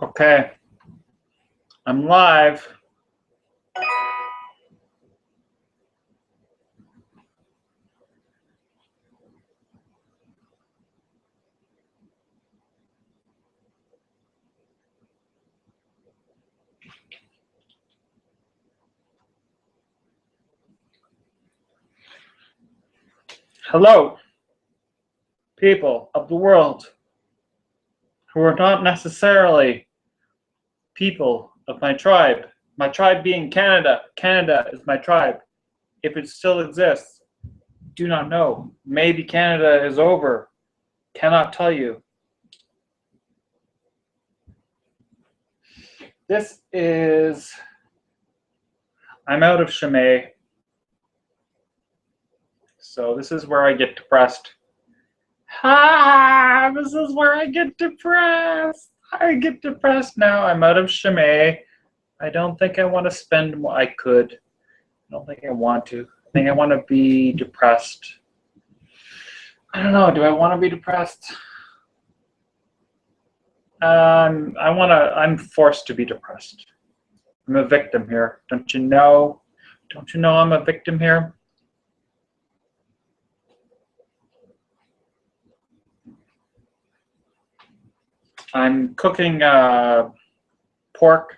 Okay, I'm live. Hello, people of the world who are not necessarily people of my tribe being Canada. Canada is my tribe. If it still exists, do not know. Maybe Canada is over. Cannot tell you. This is, I'm out of Chimay. So this is where I get depressed. This is where I get depressed. I get depressed now. I'm out of Chimay. I don't think I want to spend more. I could. I don't think I want to. I think I want to be depressed. I don't know. Do I want to be depressed? I'm forced to be depressed. I'm a victim here. Don't you know? Don't you know I'm a victim here? I'm cooking pork,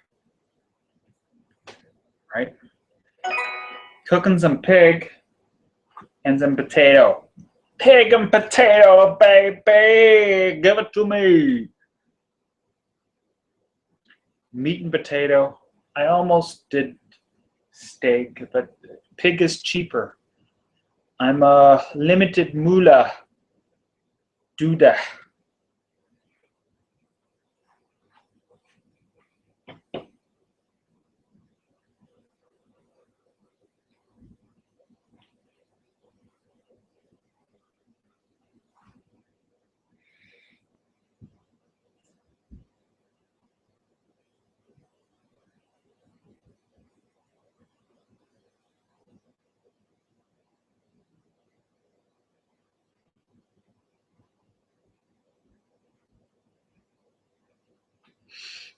right? Cooking some pig and some potato. Pig and potato, baby! Give it to me! Meat and potato. I almost did steak, but pig is cheaper. I'm a limited moolah duda.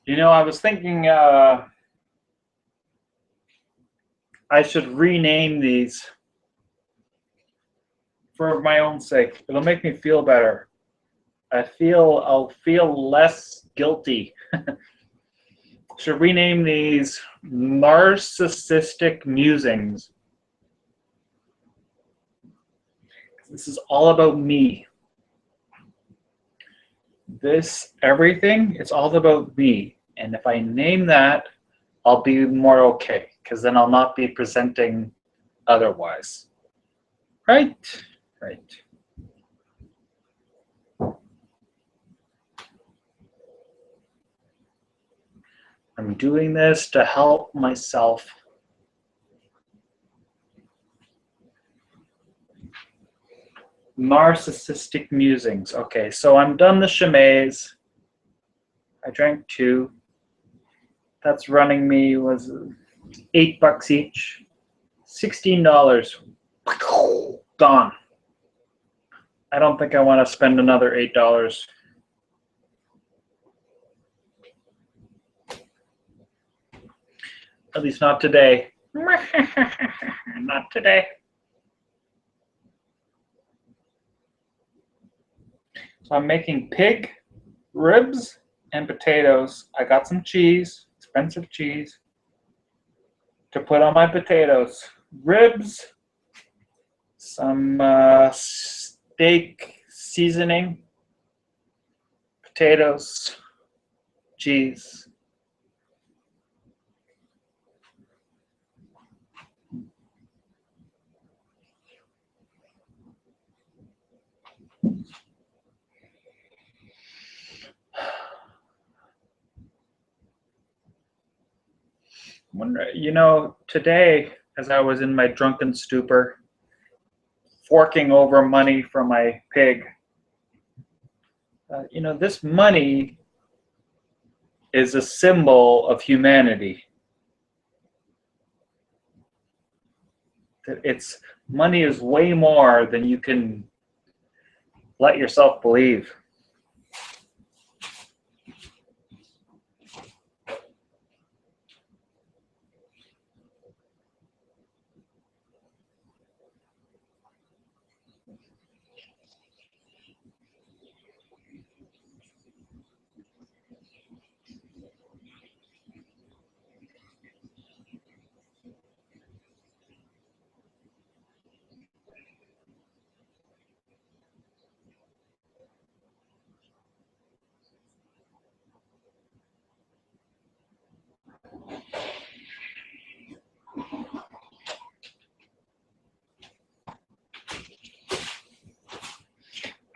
You know, I was thinking I should rename these for my own sake. It'll make me feel better. I'll feel less guilty. Should rename these narcissistic musings. This is all about me. Everything, it's all about me. And if I name that, I'll be more okay, because then I'll not be presenting otherwise. Right? Right. I'm doing this to help myself. Narcissistic musings. Okay, so I'm done the Chimays. I drank 2. That's running me was $8 each. $16. Gone. I don't think I want to spend another $8. At least not today. Not today. So I'm making pig, ribs, and potatoes. I got some cheese, expensive cheese, to put on my potatoes. Ribs, some steak seasoning, potatoes, cheese. You know, today, as I was in my drunken stupor, forking over money from my pig, you know, this money is a symbol of humanity. Money is way more than you can let yourself believe.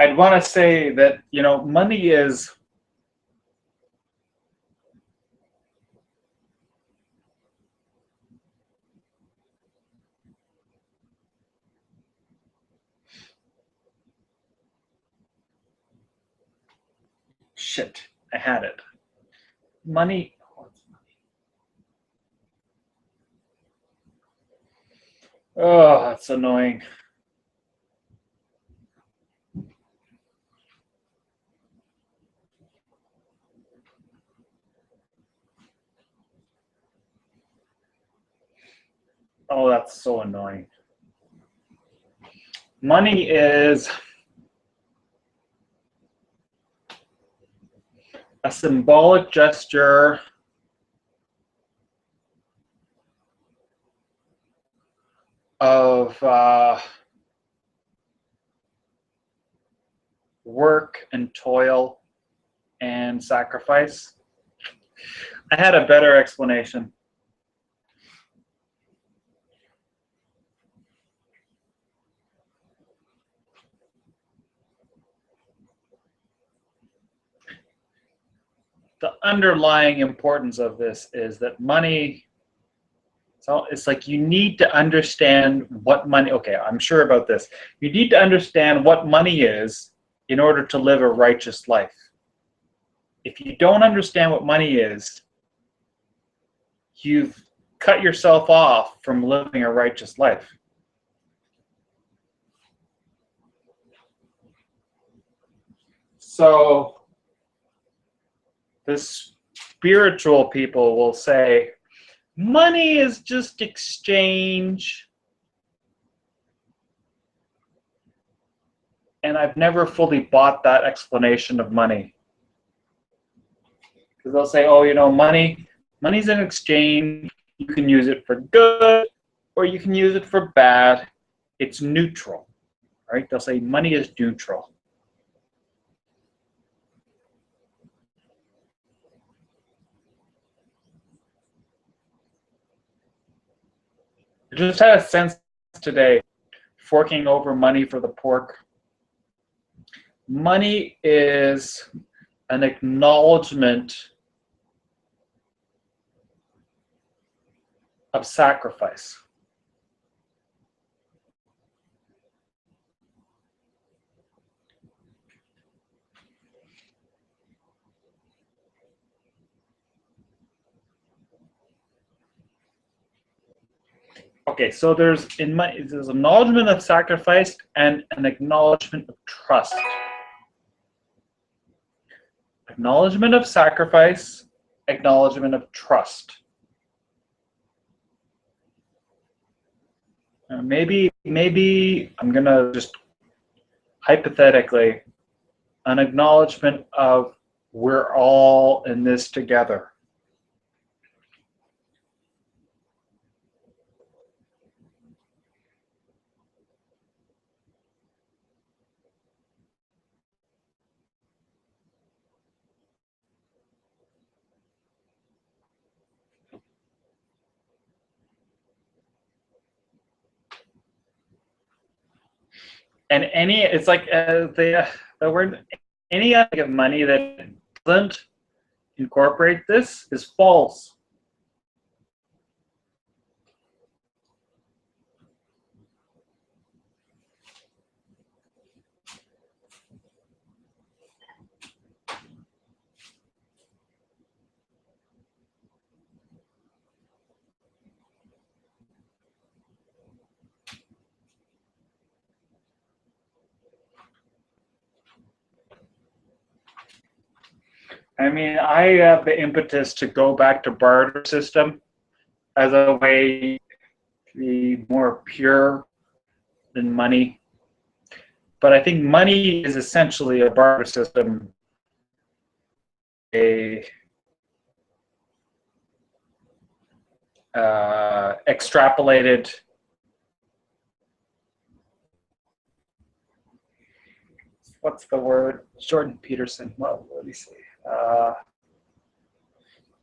I'd want to say that, money is, shit, I had it. Money, oh, that's annoying. Oh, that's so annoying. Money is a symbolic gesture of work and toil and sacrifice. I had a better explanation. The underlying importance of this is that money, so it's like you need to understand what money, okay, I'm sure about this. You need to understand what money is in order to live a righteous life. If you don't understand what money is, you've cut yourself off from living a righteous life. So the spiritual people will say, money is just exchange. And I've never fully bought that explanation of money. Because they'll say, oh, money's an exchange. You can use it for good or you can use it for bad. It's neutral, right? They'll say money is neutral. I just had a sense today, forking over money for the pork. Money is an acknowledgement of sacrifice. Okay, so there's acknowledgement of sacrifice and an acknowledgement of trust. Acknowledgement of sacrifice, acknowledgement of trust. Maybe I'm gonna just hypothetically, an acknowledgement of we're all in this together. And it's like the word, any of money that doesn't incorporate this is false. I mean, I have the impetus to go back to barter system as a way to be more pure than money. But I think money is essentially a barter system, a extrapolated what's the word? Jordan Peterson. What did he say?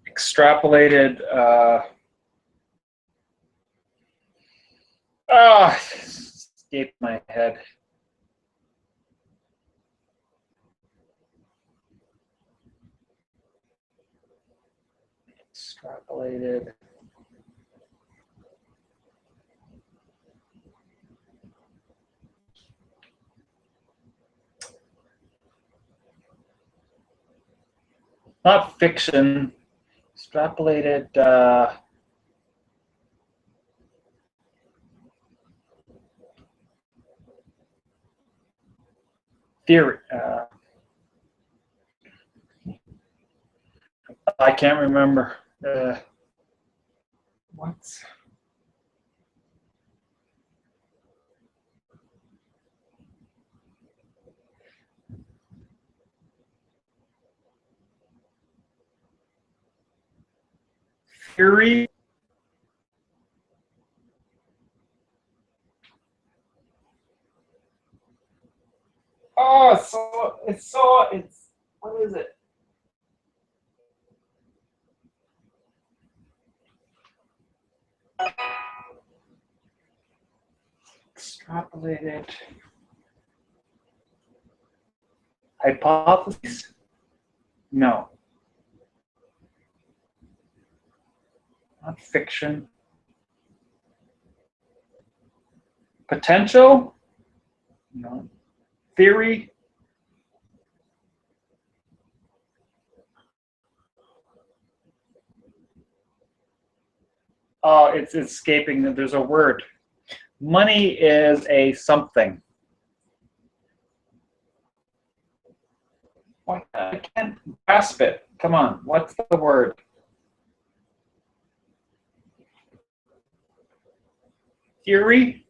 Extrapolated. Escaped my head. Extrapolated. Not fiction. Extrapolated. Theory. I can't remember. What? Theory. Oh, it's what is it? Extrapolated. Hypothesis? No. Not fiction. Potential? No. Theory? Oh, it's escaping. There's a word. Money is a something. What? I can't grasp it. Come on. What's the word? Theory?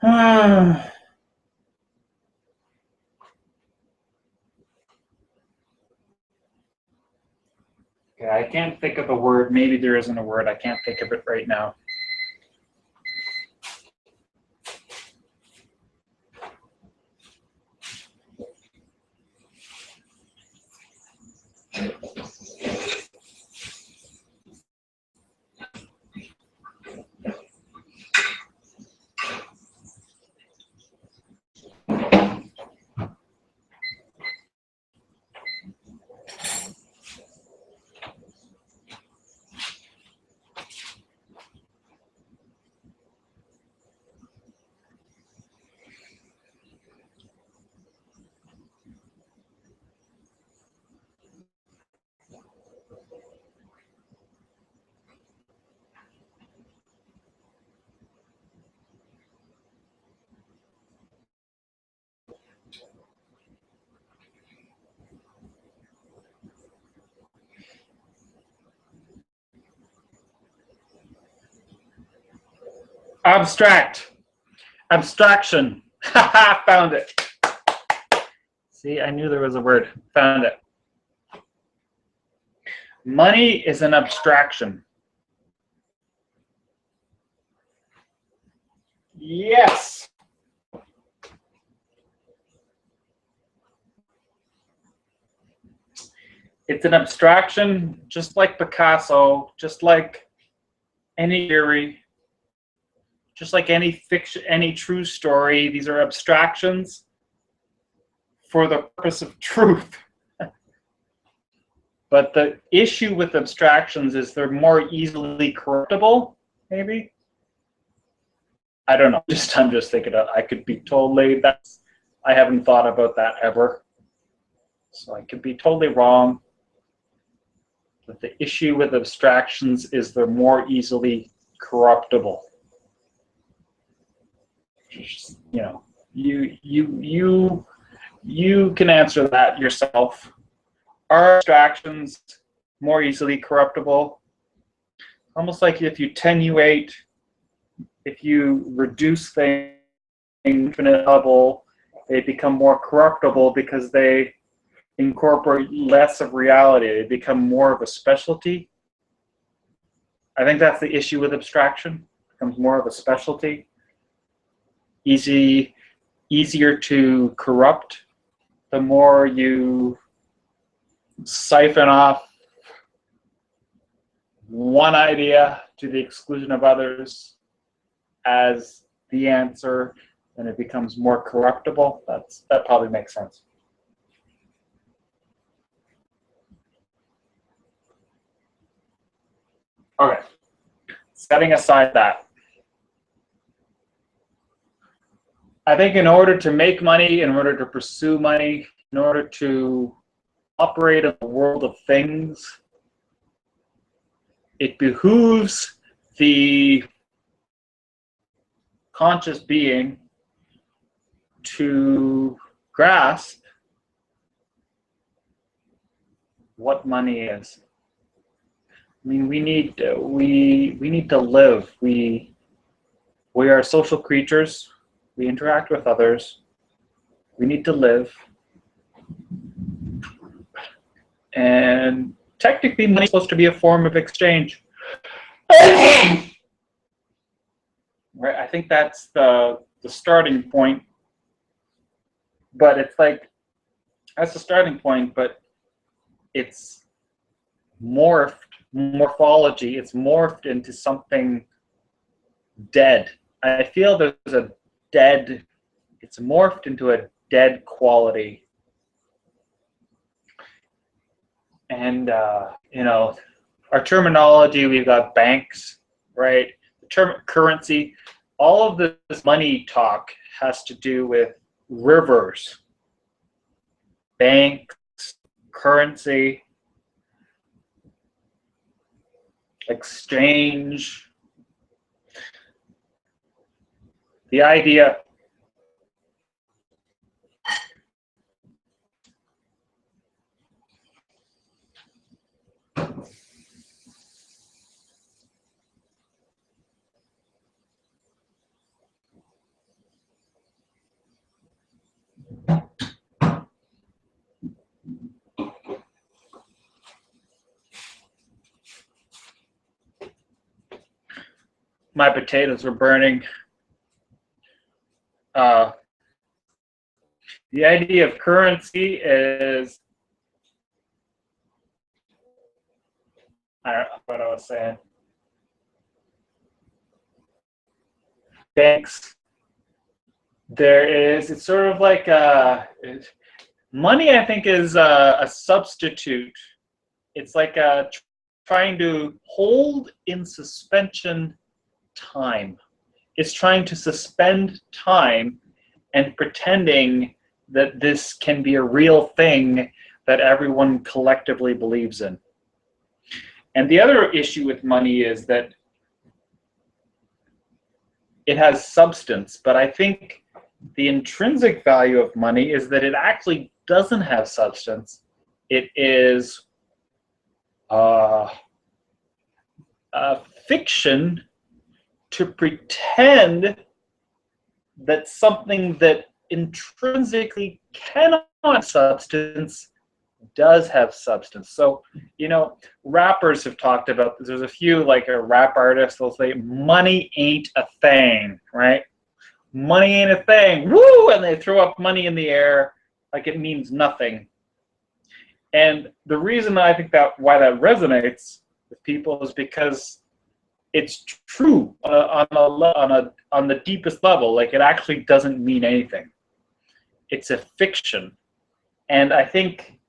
Okay, I can't think of a word. Maybe there isn't a word. I can't think of it right now. Abstract. Abstraction. Found it. See, I knew there was a word. Found it. Money is an abstraction. Yes. It's an abstraction, just like Picasso, just like any theory, just like any fiction, any true story. These are abstractions for the purpose of truth. But the issue with abstractions is they're more easily corruptible, maybe. I don't know. I'm just thinking I could be totally, I haven't thought about that ever. So I could be totally wrong. But the issue with abstractions is they're more easily corruptible. You know, you can answer that yourself. Are abstractions more easily corruptible? Almost like if you attenuate, if you reduce things to infinite level, they become more corruptible because they incorporate less of reality. They become more of a specialty. I think that's the issue with abstraction. It becomes more of a specialty. Easier to corrupt the more you siphon off one idea to the exclusion of others as the answer, then it becomes more corruptible. That probably makes sense. Okay, setting aside that, I think in order to make money, in order to pursue money, in order to operate in the world of things, it behooves the conscious being to grasp what money is. I mean, we need to live. We are social creatures. We interact with others. We need to live. And technically, money is supposed to be a form of exchange. Right? I think that's the starting point. But it's like, that's the starting point, but it's morphology, it's morphed into something dead. I feel there's a dead, it's morphed into a dead quality. And, you know, our terminology, we've got banks, right? The term currency, all of this money talk has to do with rivers, banks, currency, exchange. The idea my potatoes were burning. The idea of currency is, I don't know what I was saying. Banks. It's sort of like money, I think, is a substitute. It's like trying to hold in suspension time. It's trying to suspend time and pretending that this can be a real thing that everyone collectively believes in. And the other issue with money is that it has substance, but I think the intrinsic value of money is that it actually doesn't have substance. It is a fiction to pretend that something that intrinsically cannot have substance does have substance. So, you know, rappers have talked about this. There's a few, like a rap artist, they'll say, money ain't a thing, right? Money ain't a thing, woo! And they throw up money in the air like it means nothing. And the reason I think why that resonates with people is because it's true on the deepest level. Like, it actually doesn't mean anything. It's a fiction. And I think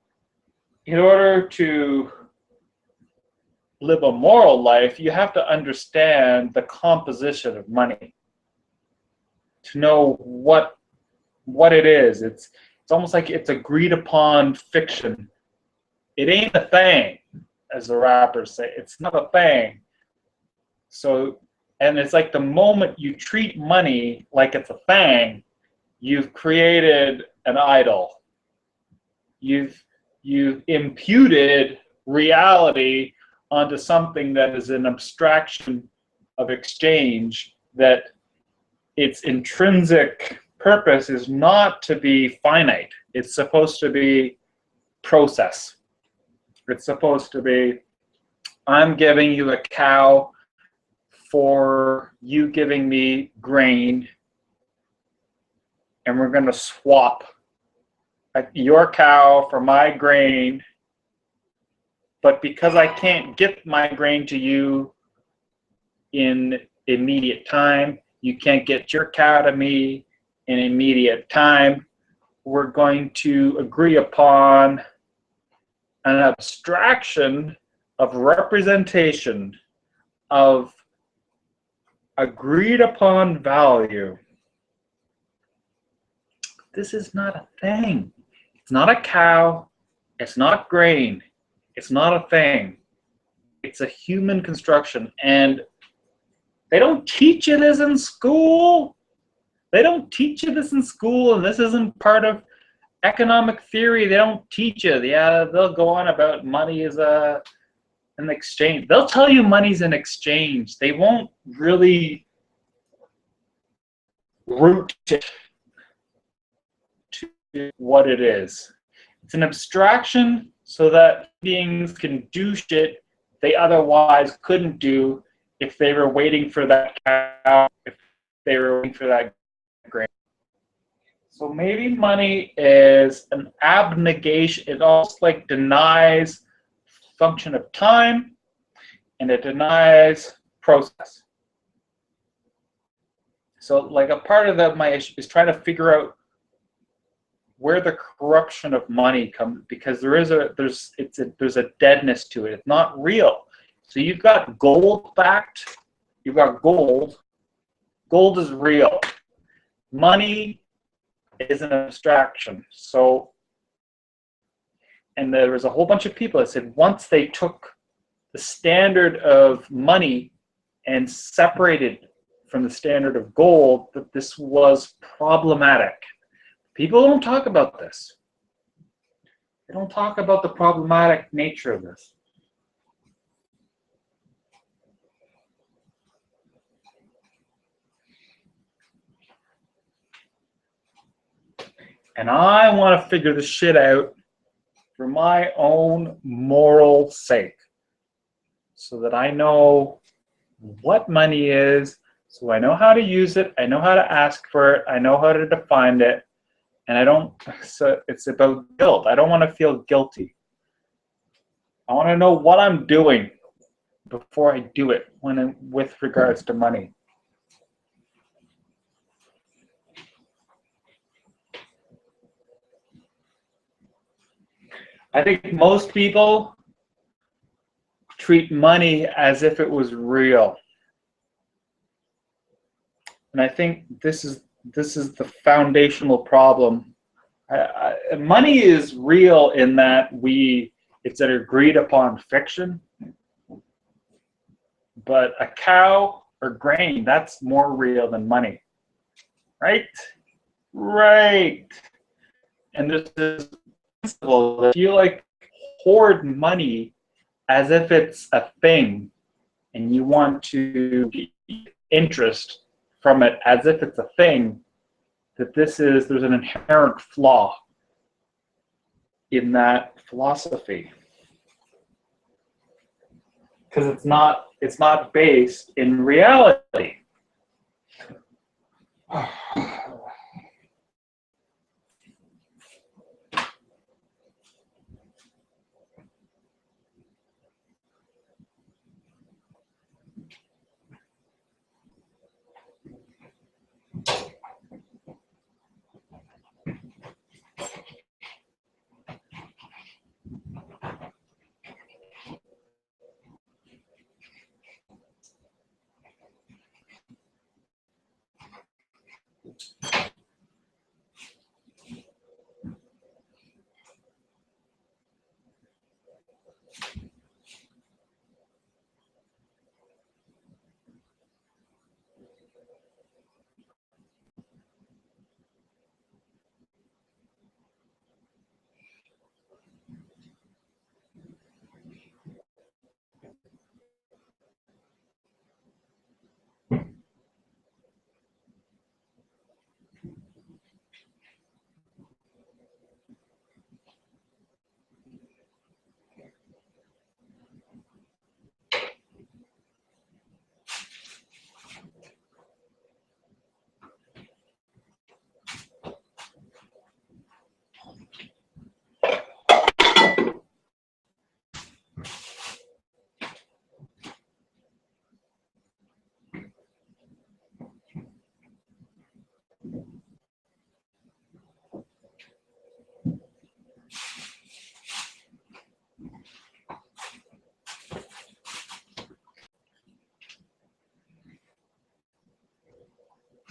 in order to live a moral life, you have to understand the composition of money, to know what it is. It's almost like it's agreed upon fiction. It ain't a thing, as the rappers say. It's not a thing. So, and it's like the moment you treat money like it's a thing, you've created an idol. You've imputed reality onto something that is an abstraction of exchange, that its intrinsic purpose is not to be finite. It's supposed to be process. It's supposed to be, I'm giving you a cow for you giving me grain, and we're going to swap your cow for my grain, But because I can't get my grain to you in immediate time, you can't get your cow to me in immediate time, we're going to agree upon an abstraction of representation of agreed upon value. This is not a thing. It's not a cow. It's not grain. It's not a thing. It's a human construction. And they don't teach you this in school. They don't teach you this in school, and this isn't part of economic theory. They don't teach you. Yeah, they'll go on about money is an exchange. They'll tell you money's an exchange. They won't really root it to what it is. It's an abstraction so that beings can do shit they otherwise couldn't do if they were waiting for that cow, if they were waiting for that grain. So maybe money is an abnegation. It also like denies function of time, and it denies process. So like a part of my issue is trying to figure out where the corruption of money comes, because there's a deadness to it. It's not real. So you've got gold backed. You've got gold. Gold is real. Money is an abstraction. So, and there was a whole bunch of people that said once they took the standard of money and separated from the standard of gold, that this was problematic. People don't talk about this. They don't talk about the problematic nature of this. And I want to figure this shit out for my own moral sake, so that I know what money is, so I know how to use it, I know how to ask for it, I know how to define it, and I don't, so it's about guilt. I don't want to feel guilty. I want to know what I'm doing before I do it with regards to money. I think most people treat money as if it was real. And I think this is the foundational problem. Money is real in that it's an agreed upon fiction. But a cow or grain, that's more real than money. Right? Right. And there's this principle that you like hoard money as if it's a thing, and you want to get interest from it as if it's a thing, that there's an inherent flaw in that philosophy. Because it's not based in reality.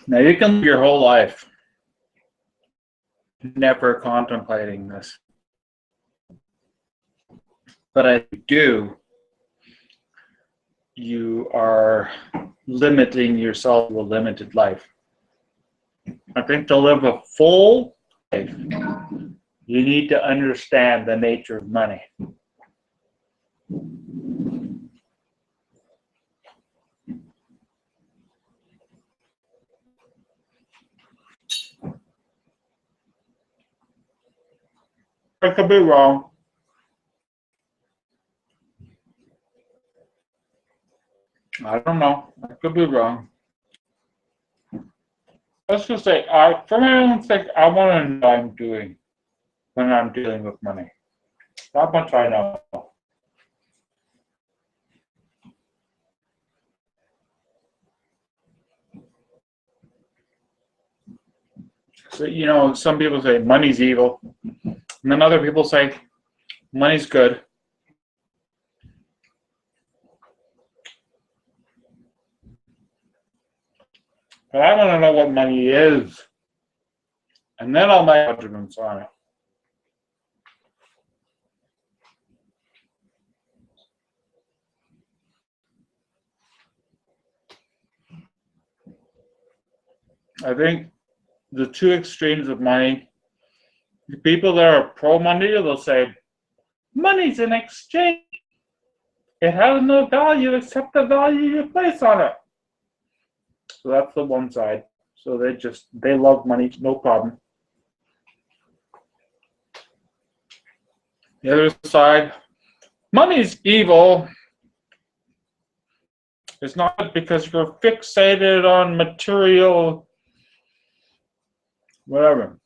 Now you can live your whole life never contemplating this. But as you do, you are limiting yourself to a limited life. I think to live a full life, you need to understand the nature of money. I could be wrong. I don't know. I could be wrong. Let's just say, for my own sake, I want to know what I'm doing when I'm dealing with money. That much I know. So, some people say money's evil, and then other people say money's good. But I want to know what money is, and then I'll make judgments on it. I think the two extremes of money, the people that are pro-money, they'll say, money's an exchange. It has no value except the value you place on it. So that's the one side. So they love money, no problem. The other side, money's evil. It's not because you're fixated on material, whatever.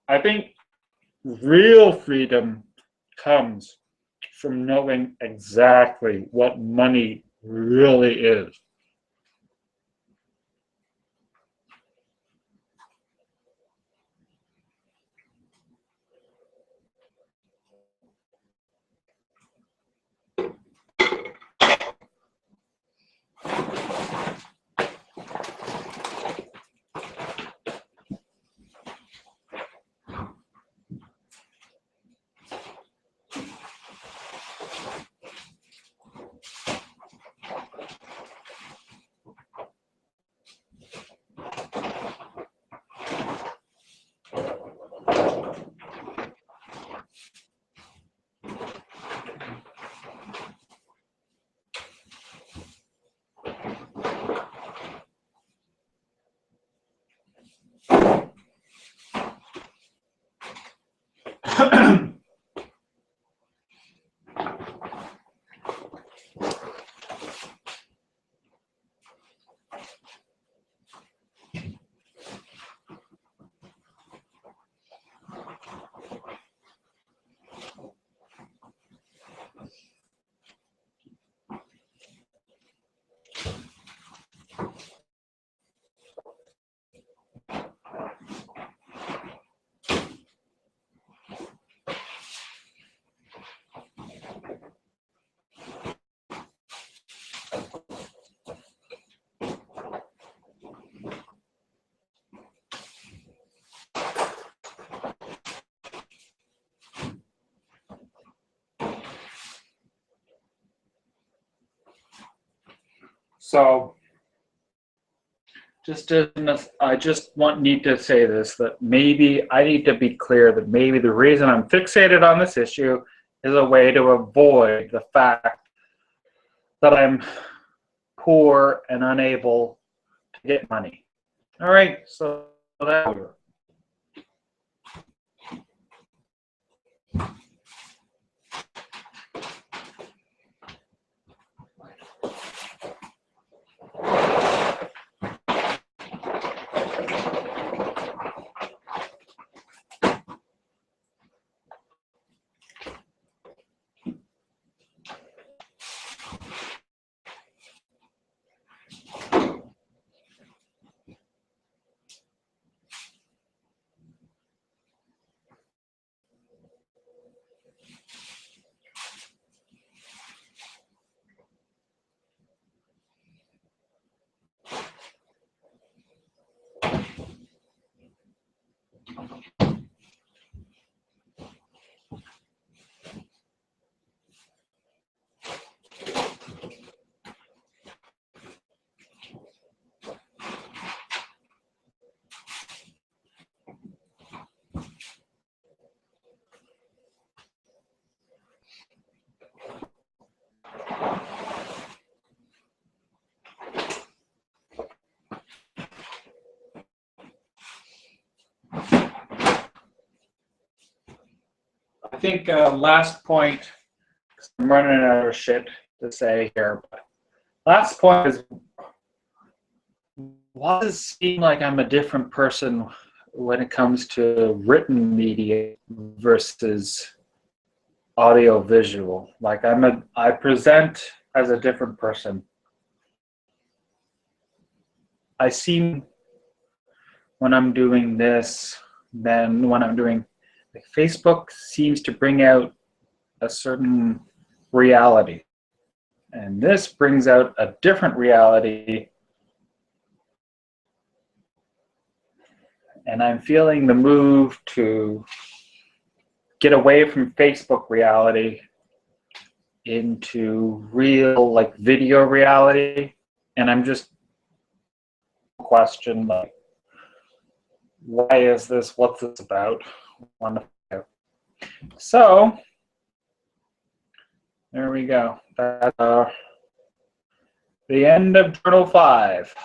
I think real freedom comes from knowing exactly what money really is. So, I just need to say this, that maybe I need to be clear that maybe the reason I'm fixated on this issue is a way to avoid the fact that I'm poor and unable to get money. All right, so that's think last point, 'cause I'm running out of shit to say here, but last point is, why does it seem like I'm a different person when it comes to written media versus audio visual? Like I present as a different person. I seem, when I'm doing this, than when I'm doing, like, Facebook seems to bring out a certain reality, and this brings out a different reality, and I'm feeling the move to get away from Facebook reality into real, like, video reality. And I'm just question, like, why is this? What's this about? So there we go. That's the end of Journal 5.